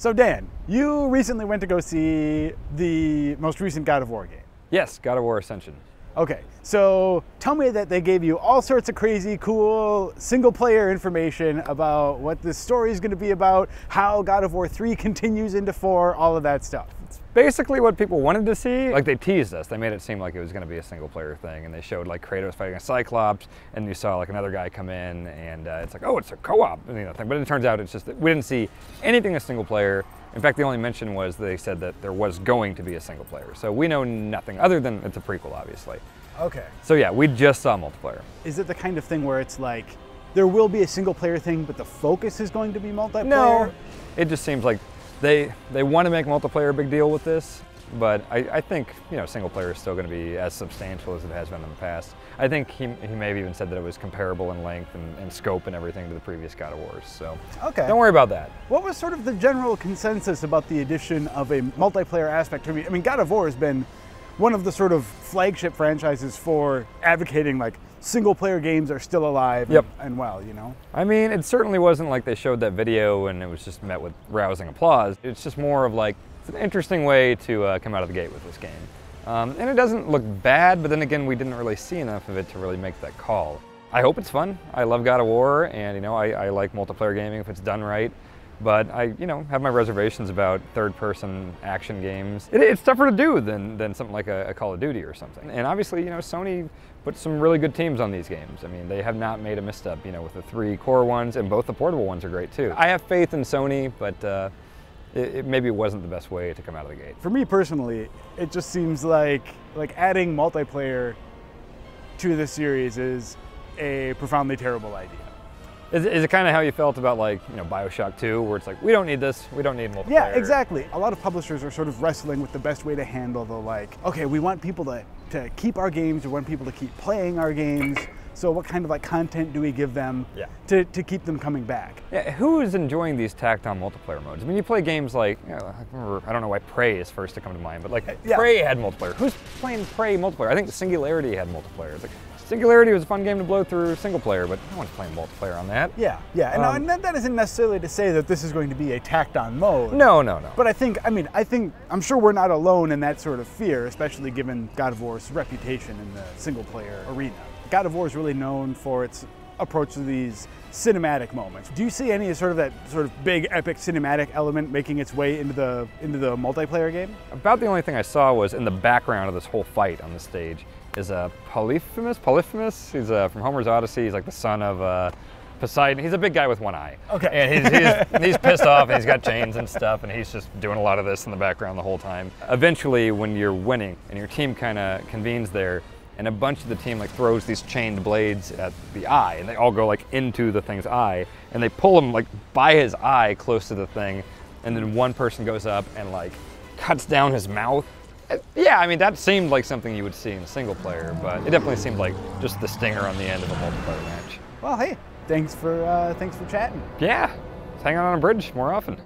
So Dan, you recently went to go see the most recent God of War game. Yes, God of War Ascension. Okay, so tell me that they gave you all sorts of crazy, cool, single-player information about what the story is going to be about, how God of War 3 continues into 4, all of that stuff. It's basically what people wanted to see. Like, they teased us. They made it seem like it was going to be a single-player thing, and they showed like Kratos fighting a Cyclops, and you saw like another guy come in, and it's like, oh, it's a co-op thing. But it turns out it's just that we didn't see anything as single-player. In fact, the only mention was they said that there was going to be a single player. So we know nothing other than it's a prequel, obviously. Okay. So yeah, we just saw multiplayer. Is it the kind of thing where it's like, there will be a single player thing, but the focus is going to be multiplayer? No, it just seems like they want to make multiplayer a big deal with this, but I think, you know, single player is still going to be as substantial as it has been in the past. I think he may have even said that it was comparable in length and scope and everything to the previous God of Wars, so okay. Don't worry about that. What was sort of the general consensus about the addition of a multiplayer aspect? I mean, God of War has been one of the sort of flagship franchises for advocating like single player games are still alive and well, you know? I mean, it certainly wasn't like they showed that video and it was just met with rousing applause. It's just more of like, it's an interesting way to come out of the gate with this game. And it doesn't look bad, but then again, we didn't really see enough of it to really make that call. I hope it's fun. I love God of War, and you know, I like multiplayer gaming if it's done right. But I, you know, have my reservations about third-person action games. It's tougher to do than something like a Call of Duty or something. And obviously, you know, Sony put some really good teams on these games. I mean, they have not made a misstep, you know, with the 3 core ones, and both the portable ones are great too. I have faith in Sony, but maybe it wasn't the best way to come out of the gate. For me personally, it just seems like adding multiplayer to this series is a profoundly terrible idea. Is it kind of how you felt about, like, you know, BioShock 2, where it's like, we don't need this, we don't need multiplayer? Yeah, exactly. A lot of publishers are sort of wrestling with the best way to handle the, like, okay, we want people to keep our games, we want people to keep playing our games, so what kind of like content do we give them to keep them coming back? Yeah, who is enjoying these tacked-on multiplayer modes? I mean, you play games like, you know, I don't know why Prey is first to come to mind, but like, Prey had multiplayer. Who's playing Prey multiplayer? I think Singularity had multiplayer. It's like, Singularity was a fun game to blow through single player, but no one's playing multiplayer on that. Yeah, and that isn't necessarily to say that this is going to be a tacked-on mode. No. But I'm sure we're not alone in that sort of fear, especially given God of War's reputation in the single-player arena. God of War is really known for its approach to these cinematic moments. Do you see any sort of that sort of big epic cinematic element making its way into the multiplayer game? About the only thing I saw was in the background of this whole fight on the stage is Polyphemus. He's from Homer's Odyssey. He's like the son of Poseidon. He's a big guy with one eye. Okay. And he's pissed off, and he's got chains and stuff, and he's just doing a lot of this in the background the whole time. Eventually, when you're winning and your team kind of convenes there, and a bunch of the team like throws these chained blades at the eye, and they all go like into the thing's eye, and they pull him like by his eye close to the thing, and then one person goes up and like cuts down his mouth. Yeah, I mean, that seemed like something you would see in single player, but it definitely seemed like just the stinger on the end of a multiplayer match. Well, hey, thanks for chatting. Yeah, let's hang out on a bridge more often.